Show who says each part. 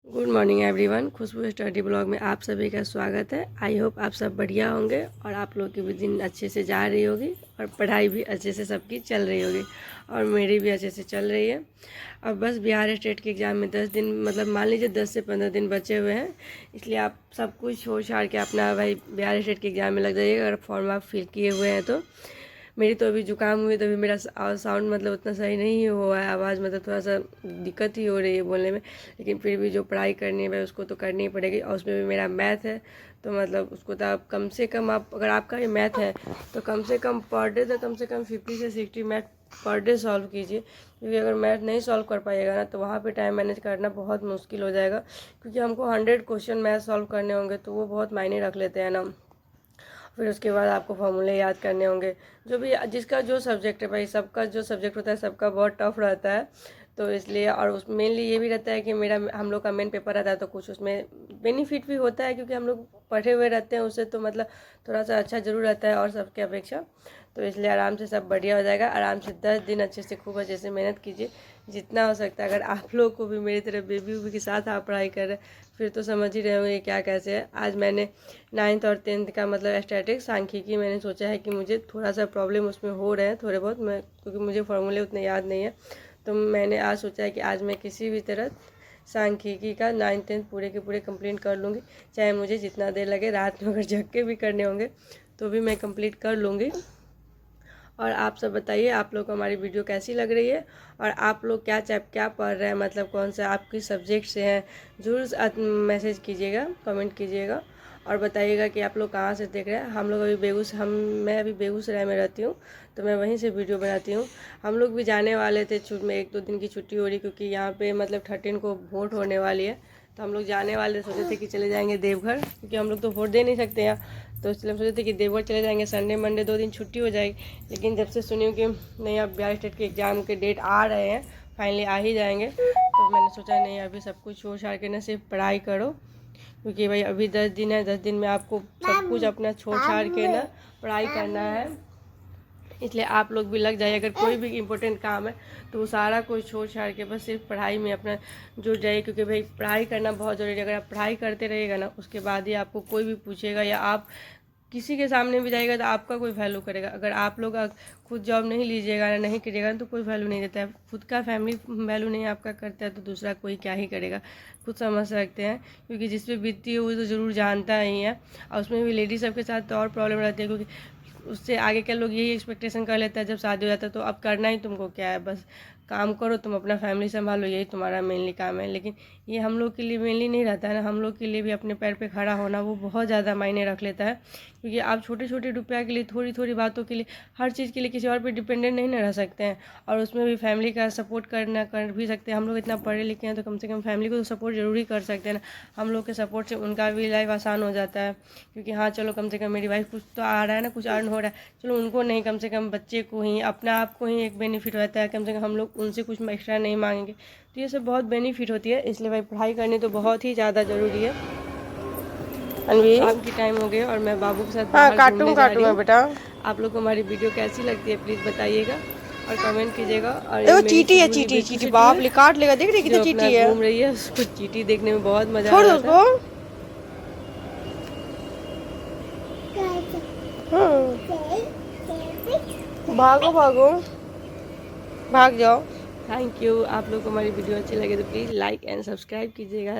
Speaker 1: Good morning everyone. Khushboo study blog में आप सभी का स्वागत है। आई होप आप सब बढ़िया होंगे और आप लोग की भी दिन अच्छे से जा रही होगी और पढ़ाई भी अच्छे से सबकी चल रही होगी और मेरी भी अच्छे से चल रही है। अब बस बिहार स्टेट के एग्ज़ाम में 10 दिन मतलब मान लीजिए 10 से 15 दिन बचे हुए हैं, इसलिए आप सब कुछ छोड़ छाड़ के अपना भाई बिहार स्टेट के एग्ज़ाम में लग जाइएगा। अगर फॉर्म आप फिल किए हुए हैं तो मेरी तो अभी जुकाम हुई तो अभी मेरा साउंड मतलब उतना सही नहीं हुआ है, आवाज़ मतलब थोड़ा सा दिक्कत ही हो रही है बोलने में, लेकिन फिर भी जो पढ़ाई करनी है उसको तो करनी ही पड़ेगी। और उसमें भी मेरा मैथ है तो मतलब उसको तो आप कम से कम आप अगर आपका ये मैथ है तो कम से कम पर डे तो कम से कम 50 से 60 मैथ पर डे सॉल्व कीजिए, क्योंकि अगर मैथ नहीं सॉल्व कर पाइएगा ना तो वहाँ पे टाइम मैनेज करना बहुत मुश्किल हो जाएगा, क्योंकि हमको 100 क्वेश्चन मैथ सॉल्व करने होंगे तो वो बहुत मायने रख लेते हैं ना। फिर उसके बाद आपको फॉर्मूले याद करने होंगे, जो भी जिसका जो सब्जेक्ट है भाई, सबका जो सब्जेक्ट होता है सबका बहुत टफ रहता है। तो इसलिए और उस मेनली ये भी रहता है कि मेरा हम लोग का मेन पेपर रहता है तो कुछ उसमें बेनिफिट भी होता है, क्योंकि हम लोग पढ़े हुए रहते हैं उससे, तो मतलब थोड़ा सा अच्छा ज़रूर रहता है और सबके अपेक्षा। तो इसलिए आराम से सब बढ़िया हो जाएगा। आराम से 10 दिन अच्छे से खूब अच्छे से मेहनत कीजिए जितना हो सकता है। अगर आप लोग को भी मेरी तरह बेबी उबी के साथ आप पढ़ाई कर रहे हैं फिर तो समझ ही रहे होंगे क्या कैसे है। आज मैंने 9th और 10th का मतलब स्टैटिक्स सांख्यिकी मैंने सोचा है कि मुझे थोड़ा सा प्रॉब्लम उसमें हो रहे हैं थोड़े बहुत, मैं क्योंकि मुझे फॉर्मूले उतने याद नहीं है, तो मैंने आज सोचा है कि आज मैं किसी भी तरह सांख्यिकी का 9th 10th पूरे के पूरे कंप्लीट कर लूँगी, चाहे मुझे जितना देर लगे। रात में अगर जग के भी करने होंगे तो भी मैं कंप्लीट कर लूँगी। और आप सब बताइए आप लोग को हमारी वीडियो कैसी लग रही है और आप लोग क्या पढ़ रहे हैं, मतलब कौन सा आपकी सब्जेक्ट से हैं, ज़रूर मैसेज कीजिएगा, कमेंट कीजिएगा और बताइएगा कि आप लोग कहाँ से देख रहे हैं। हम लोग अभी मैं अभी बेगूसराय में रहती हूँ तो मैं वहीं से वीडियो बनाती हूँ। हम लोग भी जाने वाले थे, में 1-2 दिन की छुट्टी हो रही, क्योंकि यहाँ पे मतलब 13 को वोट होने वाली है, तो हम लोग जाने वाले सोचे थे कि चले जाएंगे देवघर, क्योंकि हम लोग तो वोट दे नहीं सकते यहाँ, तो इसलिए हम सोचे थे कि देवघर चले जाएंगे। संडे मंडे 2 दिन छुट्टी हो जाएगी, लेकिन जब से सुनी कि नहीं अब बिहार स्टेट के एग्ज़ाम के डेट आ रहे हैं, फाइनली आ ही जाएंगे, तो मैंने सोचा नहीं अभी सब कुछ छोड़ छाड़ के ना सिर्फ पढ़ाई करो, क्योंकि भाई अभी 10 दिन है, 10 दिन में आपको सब कुछ अपना छोड़ छाड़ के ना पढ़ाई करना है। इसलिए आप लोग भी लग जाइए, अगर कोई भी इम्पोर्टेंट काम है तो वो सारा कुछ छोड़ छाड़ के बस सिर्फ पढ़ाई में अपना जुट जाइए, क्योंकि भाई पढ़ाई करना बहुत ज़रूरी है। अगर आप पढ़ाई करते रहिएगा ना उसके बाद ही आपको कोई भी पूछेगा या आप किसी के सामने भी जाएगा तो आपका कोई वैल्यू करेगा। अगर आप लोग खुद जॉब नहीं लीजिएगा नहीं करिएगा तो कोई वैल्यू नहीं देता है। खुद का फैमिली वैल्यू नहीं आपका करता है तो दूसरा कोई क्या ही करेगा, खुद समझ सकते हैं, क्योंकि जिस पे बीतती है वो तो ज़रूर जानता ही है। और उसमें भी लेडीज सबके साथ तो और प्रॉब्लम रहती है, क्योंकि उससे आगे के लोग यही एक्सपेक्टेशन कर लेता है जब शादी हो जाता है तो अब करना ही तुमको क्या है, बस काम करो, तुम अपना फैमिली संभालो, यही तुम्हारा मेनली काम है। लेकिन ये हम लोग के लिए मेनली नहीं रहता है ना, हम लोग के लिए भी अपने पैर पे खड़ा होना वो बहुत ज़्यादा मायने रख लेता है, क्योंकि आप छोटे छोटे रुपया के लिए थोड़ी थोड़ी बातों के लिए हर चीज़ के लिए किसी और पे डिपेंडेंट नहीं ना रह सकते हैं। और उसमें भी फैमिली का सपोर्ट कर भी सकते हैं। हम लोग इतना पढ़े लिखे हैं तो कम से कम फैमिली को तो सपोर्ट जरूरी कर सकते हैं ना। हम लोग के सपोर्ट से उनका भी लाइफ आसान हो जाता है, क्योंकि हाँ चलो कम से कम मेरी वाइफ कुछ तो आ रहा है ना, कुछ अर्न हो रहा है, चलो उनको नहीं, कम से कम बच्चे को ही अपना आप को ही एक बेनिफिट रहता है, कम से कम हम लोग उनसे कुछ एक्स्ट्रा नहीं मांगेंगे, तो ये सब बहुत बेनिफिट होती है। इसलिए भाई पढ़ाई करनी तो बहुत ही ज़्यादा ज़रूरी है। शाम की टाइम हो गई और मैं बाबू के साथ बाहर घूमने जा रही हूँ। बेटा आप लोग को हमारी वीडियो कैसी लगती है प्लीज़ बताइएगा और कमेंट कीजिएगा। और
Speaker 2: चीटी है, चीटी बाप ले काट लेगा, देख रही कितनी चीटी है,
Speaker 1: घूम रही है, उसको चीटी देखने में बहुत मजा आ रहा है।
Speaker 2: भागो भागो भाग जाओ।
Speaker 1: Thank you. आप लोग को हमारी वीडियो अच्छी लगे तो प्लीज़ लाइक एंड सब्सक्राइब कीजिएगा।